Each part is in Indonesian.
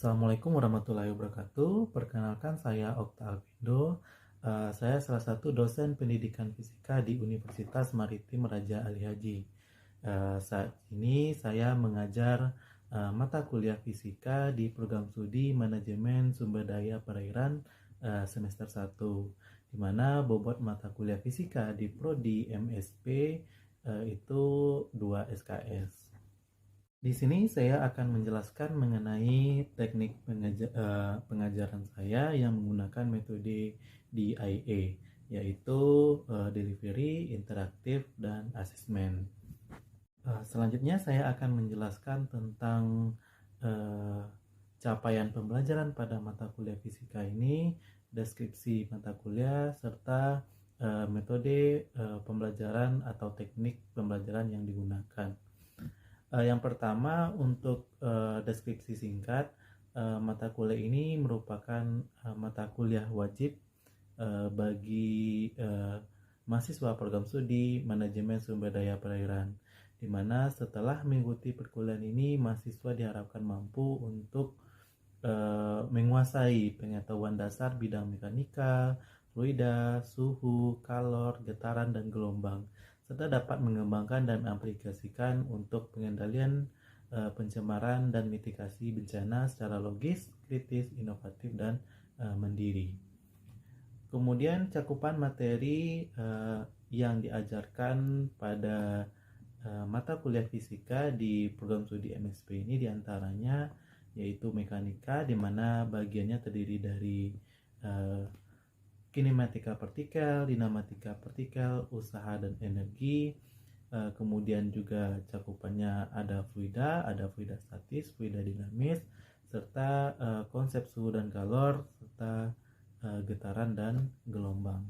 Assalamualaikum warahmatullahi wabarakatuh. Perkenalkan saya Okta Alvindo. Saya salah satu dosen pendidikan fisika di Universitas Maritim Raja Ali Haji. Saat ini saya mengajar mata kuliah fisika di program studi Manajemen Sumber Daya Perairan semester 1, di mana bobot mata kuliah fisika di prodi MSP itu 2 SKS. Di sini saya akan menjelaskan mengenai teknik pengajaran saya yang menggunakan metode DIA, yaitu delivery, interaktif, dan asesmen. Selanjutnya saya akan menjelaskan tentang uh, capaian pembelajaran pada mata kuliah fisika ini, deskripsi mata kuliah, serta metode pembelajaran atau teknik pembelajaran yang digunakan. Yang pertama untuk deskripsi singkat, mata kuliah ini merupakan mata kuliah wajib bagi mahasiswa program studi Manajemen Sumber Daya Perairan, di mana setelah mengikuti perkuliahan ini mahasiswa diharapkan mampu untuk menguasai pengetahuan dasar bidang mekanika, fluida, suhu, kalor, getaran, dan gelombang, serta dapat mengembangkan dan aplikasikan untuk pengendalian pencemaran dan mitigasi bencana secara logis, kritis, inovatif, dan mandiri. Kemudian cakupan materi yang diajarkan pada mata kuliah fisika di program studi MSP ini diantaranya yaitu mekanika, di mana bagiannya terdiri dari kinematika partikel, dinamatika partikel, usaha dan energi. Kemudian juga cakupannya ada fluida statis, fluida dinamis, serta konsep suhu dan kalor, serta getaran dan gelombang.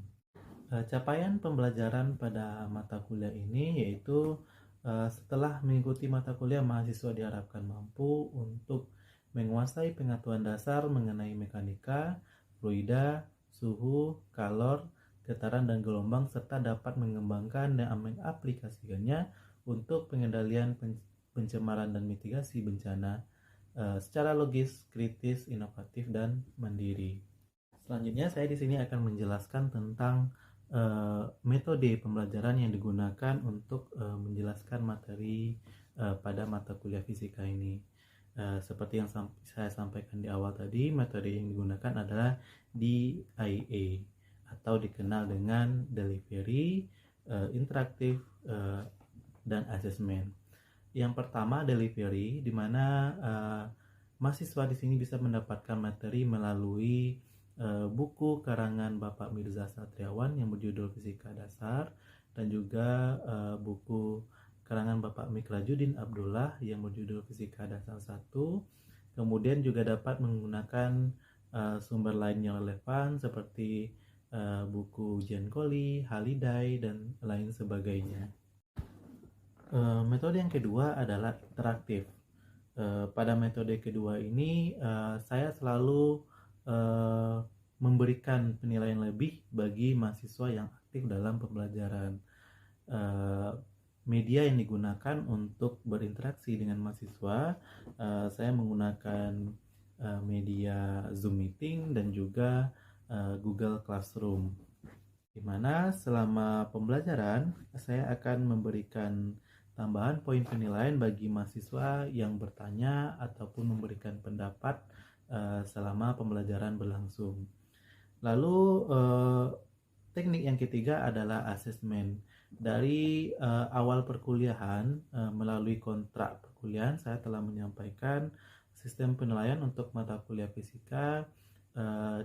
Capaian pembelajaran pada mata kuliah ini yaitu setelah mengikuti mata kuliah, mahasiswa diharapkan mampu untuk menguasai pengetahuan dasar mengenai mekanika, fluida, suhu, kalor, getaran, dan gelombang, serta dapat mengembangkan dan mengaplikasikannya untuk pengendalian pencemaran dan mitigasi bencana secara logis, kritis, inovatif, dan mandiri. Selanjutnya saya di sini akan menjelaskan tentang metode pembelajaran yang digunakan untuk menjelaskan materi pada mata kuliah fisika ini. Seperti yang saya sampaikan di awal tadi, metode yang digunakan adalah DIA atau dikenal dengan delivery, interaktif, dan asesmen. Yang pertama delivery, di mana mahasiswa di sini bisa mendapatkan materi melalui buku karangan Bapak Mirza Satriawan yang berjudul Fisika Dasar, dan juga buku karangan Bapak Mikrajudin Abdullah yang berjudul Fisika Dasar 1. Kemudian juga dapat menggunakan sumber lain yang relevan seperti buku ujian Koli, Halidai, dan lain sebagainya. Metode yang kedua adalah interaktif. Pada metode kedua ini saya selalu memberikan penilaian lebih bagi mahasiswa yang aktif dalam pembelajaran. Media yang digunakan untuk berinteraksi dengan mahasiswa, saya menggunakan media Zoom Meeting dan juga Google Classroom, di mana selama pembelajaran saya akan memberikan tambahan poin penilaian bagi mahasiswa yang bertanya ataupun memberikan pendapat selama pembelajaran berlangsung. Lalu teknik yang ketiga adalah asesmen. Dari awal perkuliahan melalui kontrak perkuliahan saya telah menyampaikan sistem penilaian untuk mata kuliah fisika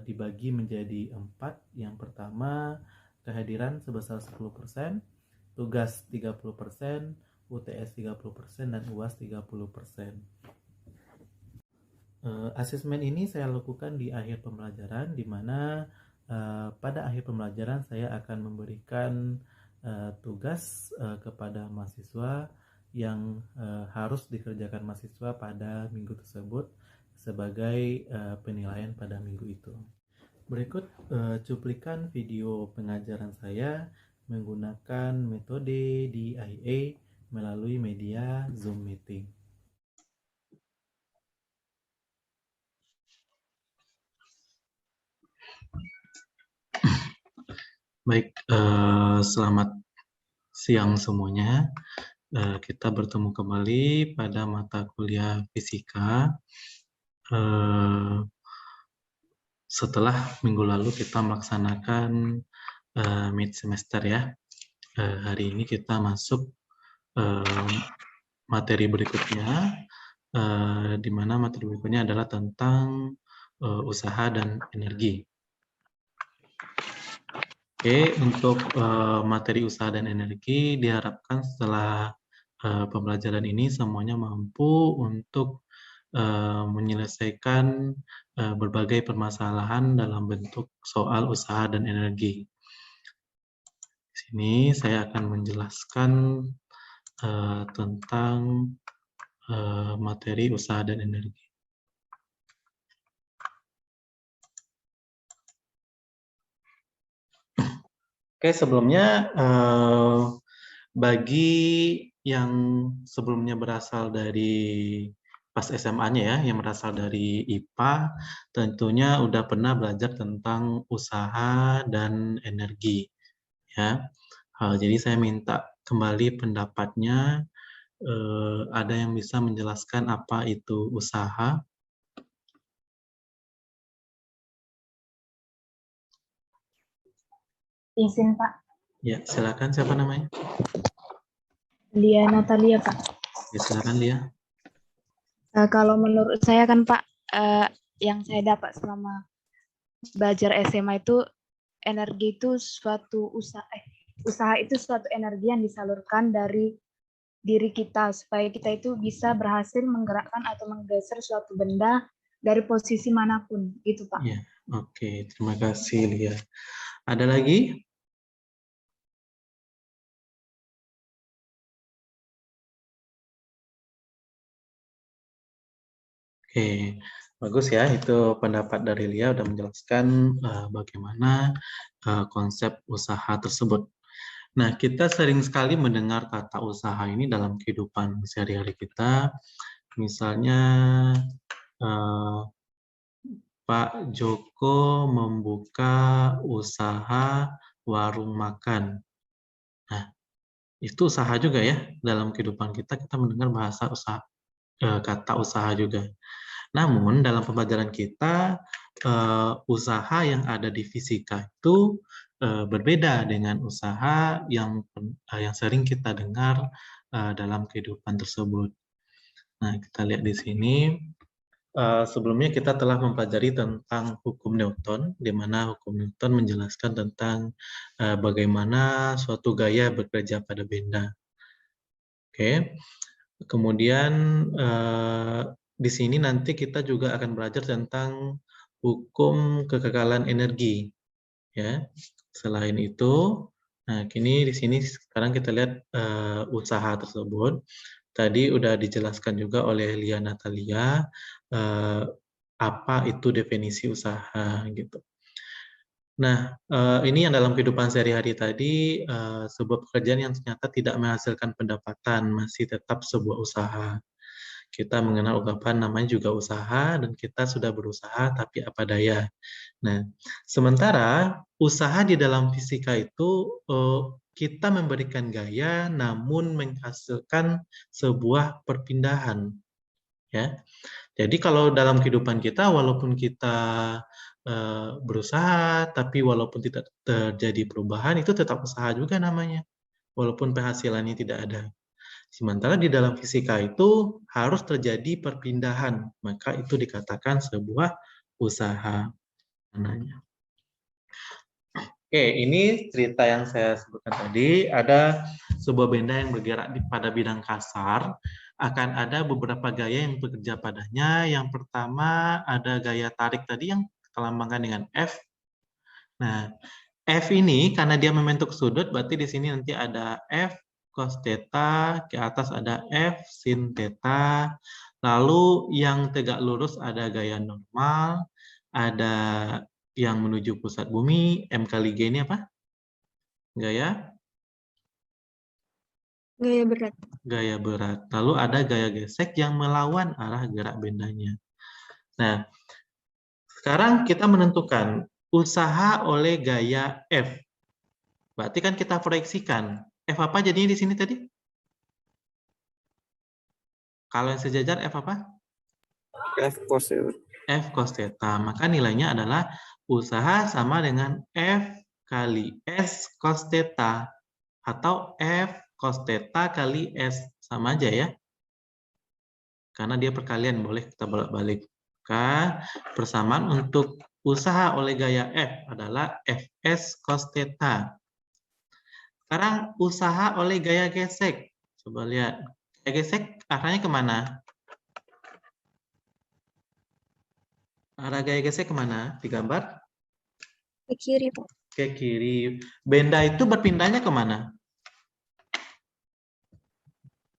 dibagi menjadi 4. Yang pertama, kehadiran sebesar 10%, tugas 30%, UTS 30%, dan UAS 30%. Asesmen ini saya lakukan di akhir pembelajaran, di mana pada akhir pembelajaran saya akan memberikan tugas kepada mahasiswa yang harus dikerjakan mahasiswa pada minggu tersebut sebagai penilaian pada minggu itu. Berikut cuplikan video pengajaran saya menggunakan metode DIA melalui media Zoom Meeting. Baik, selamat siang semuanya. Kita bertemu kembali pada mata kuliah fisika. Setelah minggu lalu kita melaksanakan mid semester ya. Hari ini kita masuk materi berikutnya, di mana materi berikutnya adalah tentang usaha dan energi. Oke, untuk materi usaha dan energi diharapkan setelah pembelajaran ini semuanya mampu untuk menyelesaikan berbagai permasalahan dalam bentuk soal usaha dan energi. Di sini saya akan menjelaskan tentang materi usaha dan energi. Oke, sebelumnya bagi yang sebelumnya berasal dari pas SMA-nya ya, yang berasal dari IPA, tentunya udah pernah belajar tentang usaha dan energi ya. Jadi saya minta kembali pendapatnya, ada yang bisa menjelaskan apa itu usaha? Izin, Pak. Ya, silakan. Siapa namanya? Lia Natalia, Pak. Ya, silakan Lia. Kalau menurut saya kan, Pak, yang saya dapat selama belajar SMA itu, energi itu suatu usaha. Usaha itu suatu energi yang disalurkan dari diri kita supaya kita itu bisa berhasil menggerakkan atau menggeser suatu benda dari posisi manapun, gitu, Pak. Ya, oke. Terima kasih Lia. Ada lagi? Oke, bagus ya. Itu pendapat dari Lia udah menjelaskan bagaimana konsep usaha tersebut. Nah, kita sering sekali mendengar kata usaha ini dalam kehidupan sehari-hari kita. Misalnya, Pak Joko membuka usaha warung makan. Nah, itu usaha juga ya. Dalam kehidupan kita mendengar bahasa usaha, kata usaha juga. Namun dalam pembelajaran kita, usaha yang ada di fisika itu berbeda dengan usaha yang sering kita dengar dalam kehidupan tersebut. Nah, kita lihat di sini. Sebelumnya kita telah mempelajari tentang hukum Newton, di mana hukum Newton menjelaskan tentang bagaimana suatu gaya bekerja pada benda. Oke. Kemudian di sini nanti kita juga akan belajar tentang hukum kekekalan energi, ya. Selain itu, nah kini di sini sekarang kita lihat usaha tersebut. Tadi udah dijelaskan juga oleh Lia Natalia apa itu definisi usaha gitu. Nah, ini yang dalam kehidupan sehari-hari tadi, sebuah pekerjaan yang ternyata tidak menghasilkan pendapatan, masih tetap sebuah usaha. Kita mengenal ungkapan namanya juga usaha, dan kita sudah berusaha, tapi apa daya. Nah, sementara usaha di dalam fisika itu, kita memberikan gaya, namun menghasilkan sebuah perpindahan. Ya, jadi kalau dalam kehidupan kita, walaupun kita berusaha, tapi walaupun tidak terjadi perubahan, itu tetap usaha juga namanya, walaupun penghasilannya tidak ada. Sementara di dalam fisika itu harus terjadi perpindahan, maka itu dikatakan sebuah usaha. Oke, ini cerita yang saya sebutkan tadi. Ada sebuah benda yang bergerak pada bidang kasar, akan ada beberapa gaya yang bekerja padanya. Yang pertama ada gaya tarik tadi yang kita lambangkan dengan F. Nah, F ini karena dia membentuk sudut, berarti di sini nanti ada F cos theta, ke atas ada F sin theta, lalu yang tegak lurus ada gaya normal, ada yang menuju pusat bumi, M kali G ini apa? Gaya? Gaya berat. Gaya berat. Lalu ada gaya gesek yang melawan arah gerak bendanya. Nah, sekarang kita menentukan usaha oleh gaya F. Berarti kan kita proyeksikan. F apa jadinya di sini tadi? Kalau yang sejajar F apa? F cos theta. F cos theta. Maka nilainya adalah usaha sama dengan F kali S cos theta. Atau F cos theta kali S. Sama aja ya. Karena dia perkalian, boleh kita bolak-balik. Maka persamaan untuk usaha oleh gaya F adalah Fs cos theta. Sekarang usaha oleh gaya gesek. Coba lihat. Gaya gesek arahnya kemana? Arah gaya gesek kemana? Digambar? Ke kiri, Pak. Ke kiri. Benda itu berpindahnya kemana?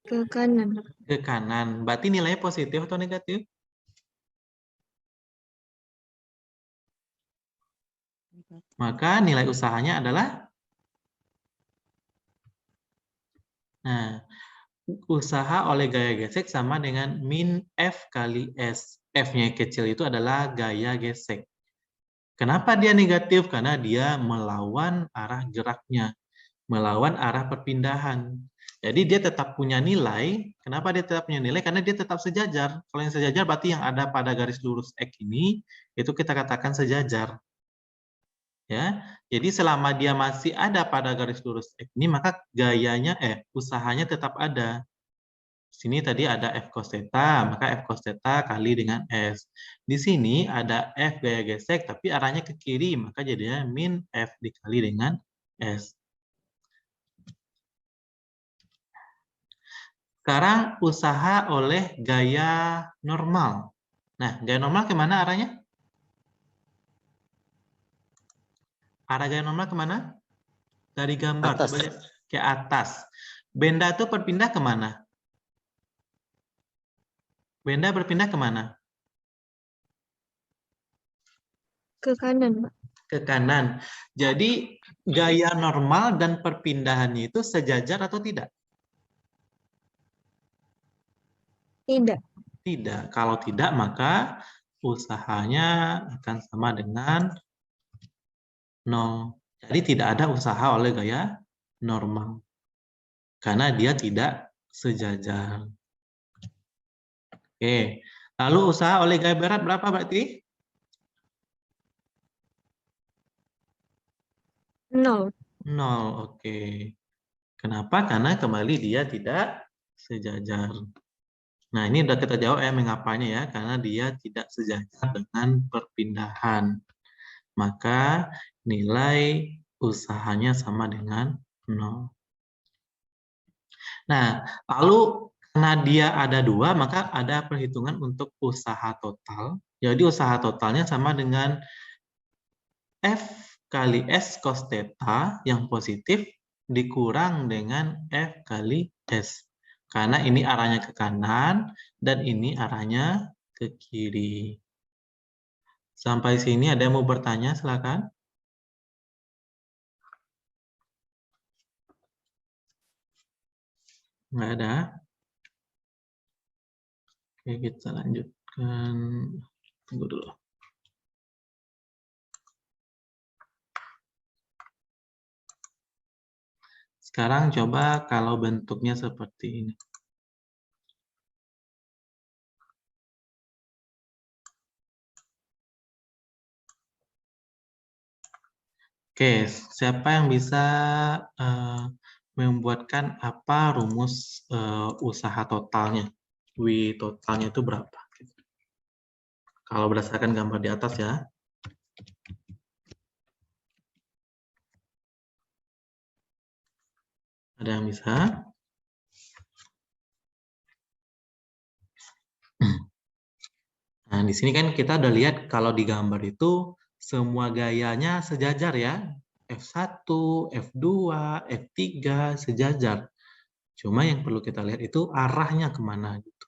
Ke kanan. Ke kanan. Berarti nilainya positif atau negatif? Maka nilai usahanya adalah, nah, usaha oleh gaya gesek sama dengan min F kali S. F-nya kecil itu adalah gaya gesek. Kenapa dia negatif? Karena dia melawan arah geraknya, melawan arah perpindahan. Jadi dia tetap punya nilai. Kenapa dia tetap punya nilai? Karena dia tetap sejajar. Kalau yang sejajar berarti yang ada pada garis lurus X ini, itu kita katakan sejajar. Ya, jadi selama dia masih ada pada garis lurus X ini, maka gayanya, usahanya tetap ada. Sini tadi ada F cos theta, maka F cos theta kali dengan S. Di sini ada F gaya gesek, tapi arahnya ke kiri, maka jadinya min F dikali dengan S. Sekarang usaha oleh gaya normal. Nah, gaya normal kemana arahnya? Arah gaya normal kemana? Dari gambar, Atas. coba lihat ke atas. Benda itu berpindah kemana? Benda berpindah kemana? Ke kanan, Pak. Ke kanan. Jadi gaya normal dan perpindahannya itu sejajar atau tidak? Tidak. Tidak. Kalau tidak, maka usahanya akan sama dengan 0. Jadi tidak ada usaha oleh gaya normal. Karena dia tidak sejajar. Oke. Lalu usaha oleh gaya berat berapa berarti? 0. 0. Oke. Kenapa? Karena kembali dia tidak sejajar. Nah, ini udah kita jawab ya mengapanya ya, karena dia tidak sejajar dengan perpindahan. Maka nilai usahanya sama dengan 0. Nah, lalu karena dia ada 2, maka ada perhitungan untuk usaha total. Jadi usaha totalnya sama dengan F kali S cos theta yang positif dikurang dengan F kali S. Karena ini arahnya ke kanan dan ini arahnya ke kiri. Sampai sini ada yang mau bertanya? Silakan. Nggak ada. Oke, kita lanjutkan. Tunggu dulu. Sekarang coba kalau bentuknya seperti ini. Oke, siapa yang bisa membuatkan apa rumus usaha totalnya? W totalnya itu berapa? Kalau berdasarkan gambar di atas ya. Ada yang bisa? Nah, di sini kan kita udah lihat kalau di gambar itu semua gayanya sejajar ya. F1, F2, F3 sejajar. Cuma yang perlu kita lihat itu arahnya kemana gitu.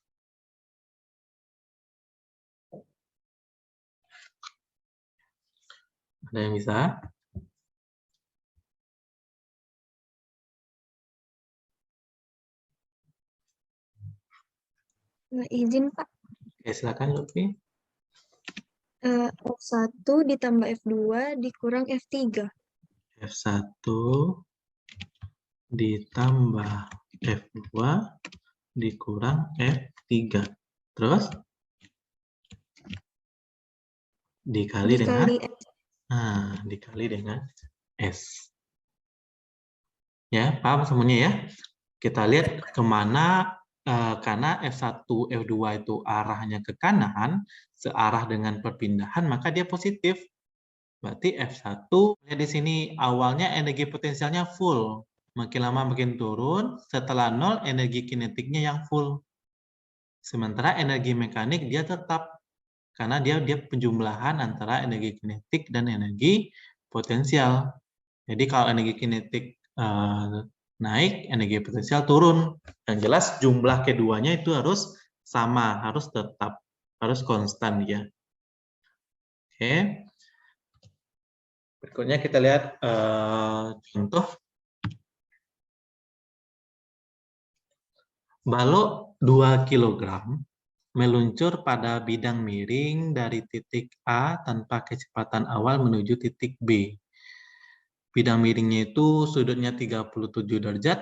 Ada yang bisa? Izin, Pak. Oke, silakan Lutfi. F1 ditambah F2 dikurang F3. F1 ditambah F2 dikurang F3. Terus dikali dengan dikali dengan S. Ya, paham semuanya ya? Kita lihat kemana, karena F1, F2 itu arahnya ke kanan, searah dengan perpindahan, maka dia positif. Berarti F1, lihat di sini, awalnya energi potensialnya full. Makin lama makin turun, setelah 0, energi kinetiknya yang full. Sementara energi mekanik dia tetap, karena dia penjumlahan antara energi kinetik dan energi potensial. Jadi kalau energi kinetik naik, energi potensial turun. Yang jelas jumlah keduanya itu harus sama, harus tetap, harus konstan ya. Oke. Berikutnya kita lihat contoh. Balok 2 kg meluncur pada bidang miring dari titik A tanpa kecepatan awal menuju titik B. Bidang miringnya itu sudutnya 37 derajat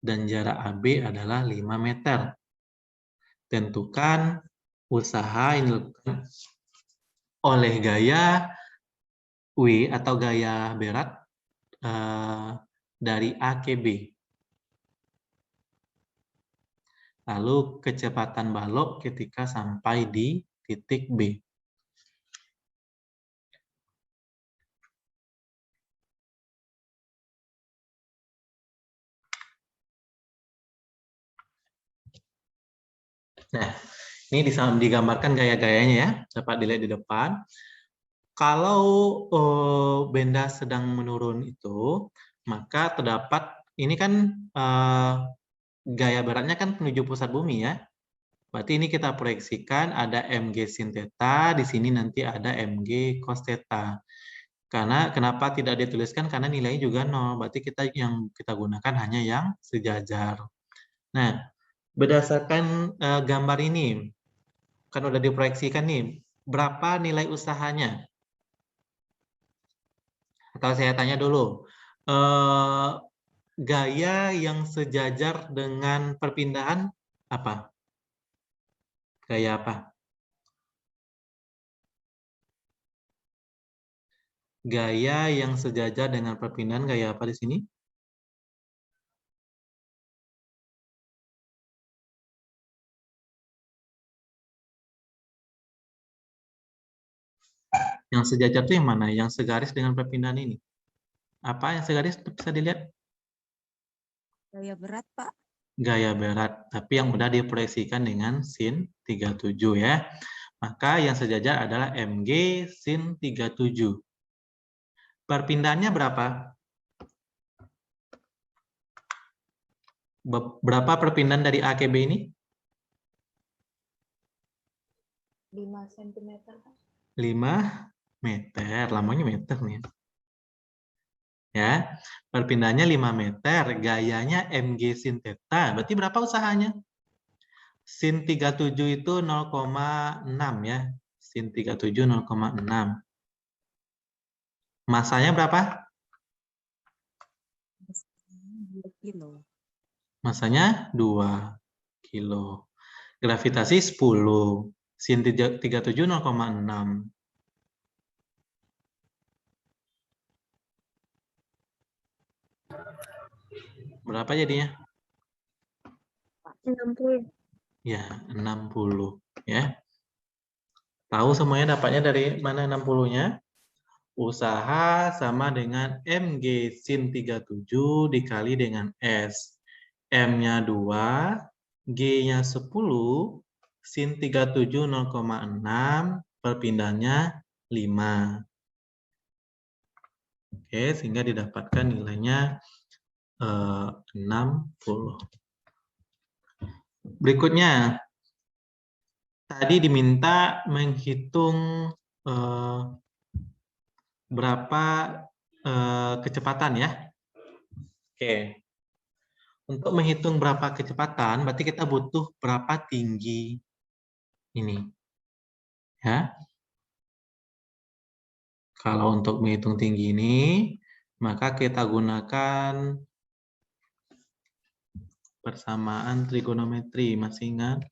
dan jarak AB adalah 5 meter. Tentukan usaha yang dilakukan oleh gaya W atau gaya berat dari A ke B. Lalu kecepatan balok ketika sampai di titik B. Nah, ini digambarkan gaya-gayanya ya, dapat dilihat di depan. Kalau benda sedang menurun itu, maka terdapat, ini kan gaya beratnya kan menuju pusat bumi ya. Berarti ini kita proyeksikan ada mg sin theta, di sini nanti ada mg cos theta. Karena kenapa tidak dituliskan? Karena nilainya juga 0. Berarti yang kita gunakan hanya yang sejajar. Nah, berdasarkan gambar ini, kan udah diproyeksikan nih, berapa nilai usahanya? Atau saya tanya dulu, gaya yang sejajar dengan perpindahan apa? Gaya apa? Gaya yang sejajar dengan perpindahan gaya apa di sini? Yang sejajar itu yang mana? Yang segaris dengan perpindahan ini. Apa yang segaris bisa dilihat? Gaya berat, Pak. Gaya berat, tapi yang udah diproyeksikan dengan sin 37 ya. Maka yang sejajar adalah mg sin 37. Perpindahannya berapa? Berapa perpindahan dari A ke B ini? 5 cm. 5 meter, lamanya meter nih. Ya, perpindahannya 5 meter, gayanya mg sin theta. Berarti berapa usahanya? Sin 37 itu 0,6 ya. Sin 37 0,6. Masanya berapa? 2 kilo. Masanya 2 kilo. Gravitasi 10. Sin 37 0,6. Berapa jadinya? 60. Ya, 60 ya. Tahu semuanya dapatnya dari mana 60-nya? Usaha sama dengan mg sin 37 dikali dengan S. M-nya 2, G-nya 10, sin 37 0,6, perpindahannya 5. Oke, sehingga didapatkan nilainya 60. Berikutnya, tadi diminta menghitung berapa kecepatan ya. Oke. Untuk menghitung berapa kecepatan, berarti kita butuh berapa tinggi ini. Ya. Kalau untuk menghitung tinggi ini, maka kita gunakan persamaan trigonometri. Masih ingat?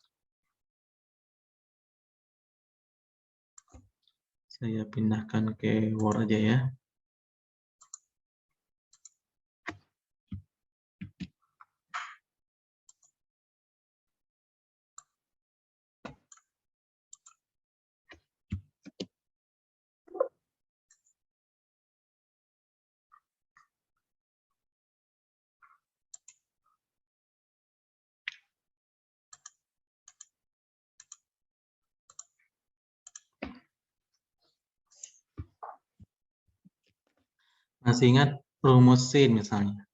Saya pindahkan ke Word aja ya. Masih ingat rumus sin misalnya?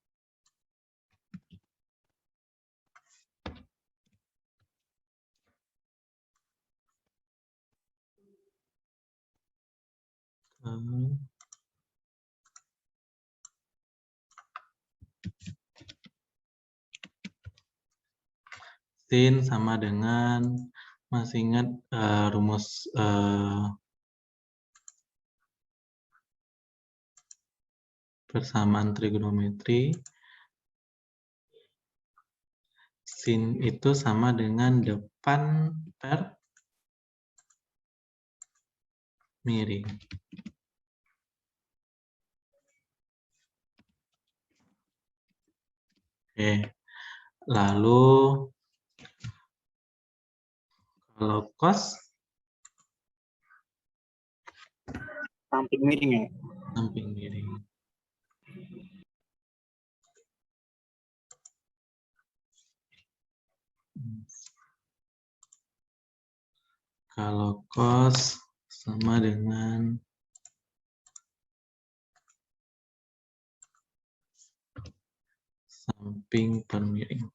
Sin sama dengan, masih ingat rumus persamaan trigonometri? Sin itu sama dengan depan per miring. Oke, lalu kalau cos? Samping miring ya. Samping miring. Kalau cos sama dengan samping per miring.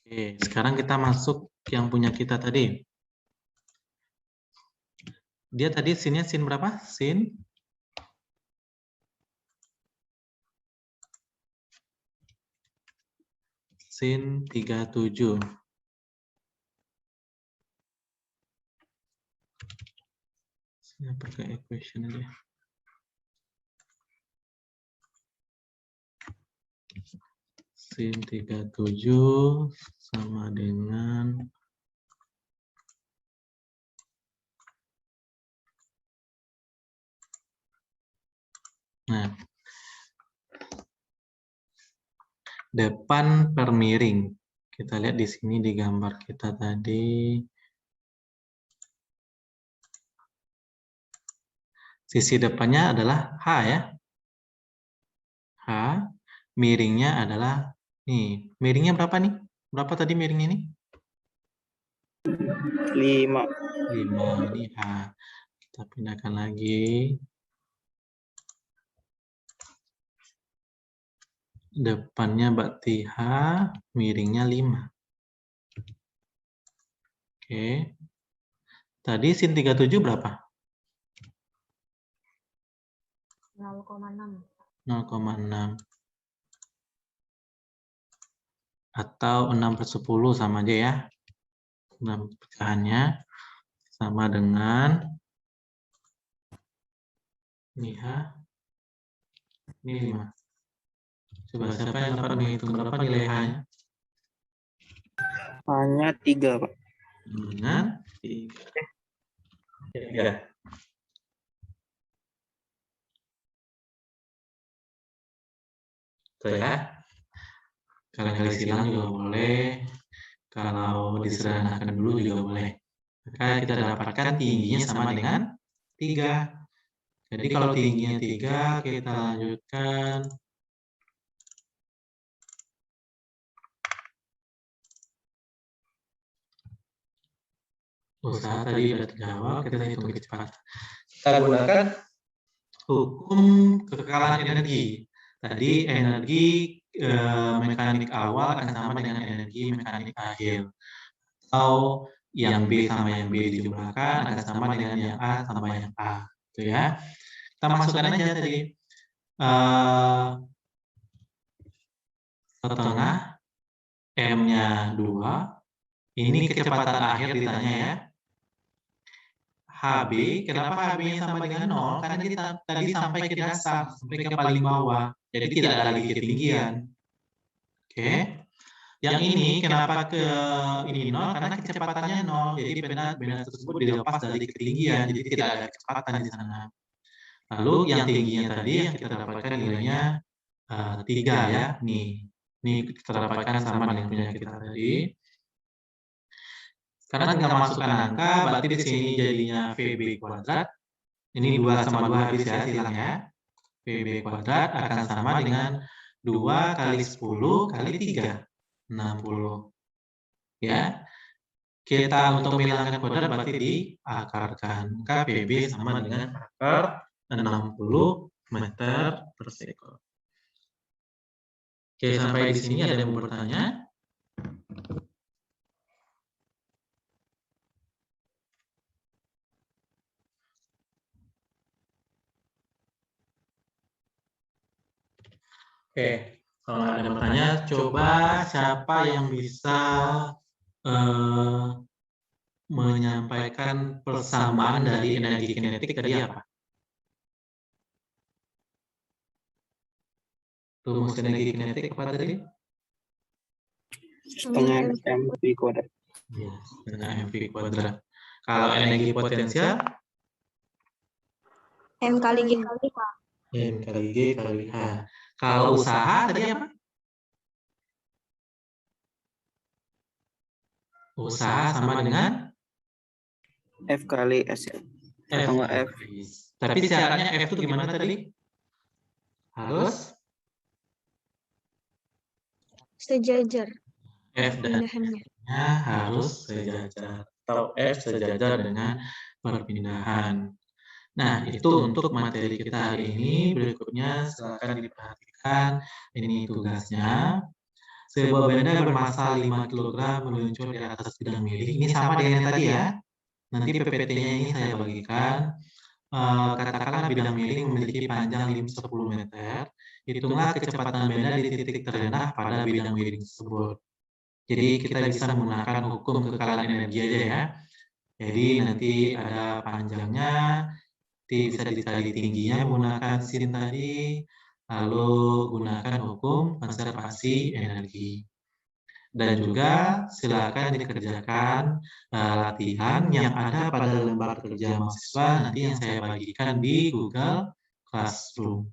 Oke, sekarang kita masuk yang punya kita tadi. Dia tadi sinnya sin berapa? Sin 37. Saya pakai equation aja. Sin 37 sama dengan depan per miring. Kita lihat di sini di gambar kita tadi. Sisi depannya adalah H ya. H. Miringnya adalah, nih, miringnya berapa nih? Berapa tadi miring ini? 5. 5, ini H. Kita pindahkan lagi. Depannya berarti H, miringnya 5. Oke. Tadi sin 37 berapa? 0,6. 0,6. Atau 6/10 sama aja ya. 6 pecahannya sama dengan ini H, ini 5. Coba siapa yang dapat menghitung berapa nilai H-nya? Hanya 3, Pak. Dengan 3. Tuh ya. Kali-kali silang juga boleh. Kalau disederhanakan dulu juga boleh. Maka kita dapatkan tingginya sama dengan 3. Jadi kalau tingginya 3, kita lanjutkan. Usaha tadi sudah terjawab, kita hitung kecepatan. Kita gunakan hukum kekekalan energi. Tadi energi mekanik awal akan sama dengan energi mekanik akhir. Atau yang B sama yang B dijumlahkan akan sama dengan yang A sama yang A. Gitu ya. Kita masukkan aja tadi. Setengah M-nya 2. Ini kecepatan akhir ditanya ya. HB, kenapa HB-nya sama dengan 0? Karena kita tadi sampai ke dasar, sampai ke paling bawah. Jadi tidak ada lagi ketinggian. Oke. Yang ini kenapa ke ini 0? Karena kecepatannya 0. Jadi benda tersebut dilepas dari ketinggian. Jadi tidak ada kecepatan di sana. Lalu yang tingginya tadi yang kita dapatkan nilainya 3 ya. Nih. Ini kita dapatkan sama dengan punya kita tadi. Karena tinggal masukkan angka, berarti di sini jadinya VB kuadrat. Ini 2 sama 2 habis ya, silang ya. VB kuadrat akan sama dengan 2 kali 10 kali 3. 60. Ya. Kita untuk menghilangkan kuadrat berarti diakarkan. Maka PB sama dengan akar 60 meter per sekund. Oke, sampai di sini ada yang mau bertanya? Oke, kalau ada yang bertanya, coba siapa yang bisa menyampaikan persamaan dari energi kinetik tadi apa? Rumus energi kinetik apa tadi? Setengah mv kuadrat. Ya, setengah mv kuadrat. Kalau energi potensial? M kali G. M kali G kali H. Kalau usaha tadi apa? Usaha sama dengan? F kali S. F. F. Tapi syaratnya F itu gimana tadi? Harus? Sejajar. F dan Pindahannya. harus sejajar. Atau F sejajar dengan perpindahan. Nah, itu untuk materi kita hari ini. Berikutnya silakan diperhatikan. Ini tugasnya. Sebuah benda bermassa 5 kg meluncur di atas bidang miring. Ini sama dengan yang tadi ya. Nanti PPT-nya ini saya bagikan. Katakanlah bidang miring memiliki panjang 10 meter. Hitunglah kecepatan benda di titik terendah pada bidang miring tersebut. Jadi kita bisa menggunakan hukum kekalahan energi aja ya. Jadi nanti ada panjangnya, bisa dicari tingginya menggunakan sin tadi, lalu gunakan hukum konservasi energi. Dan juga silakan dikerjakan latihan yang ada pada lembar kerja mahasiswa nanti yang saya bagikan di Google Classroom.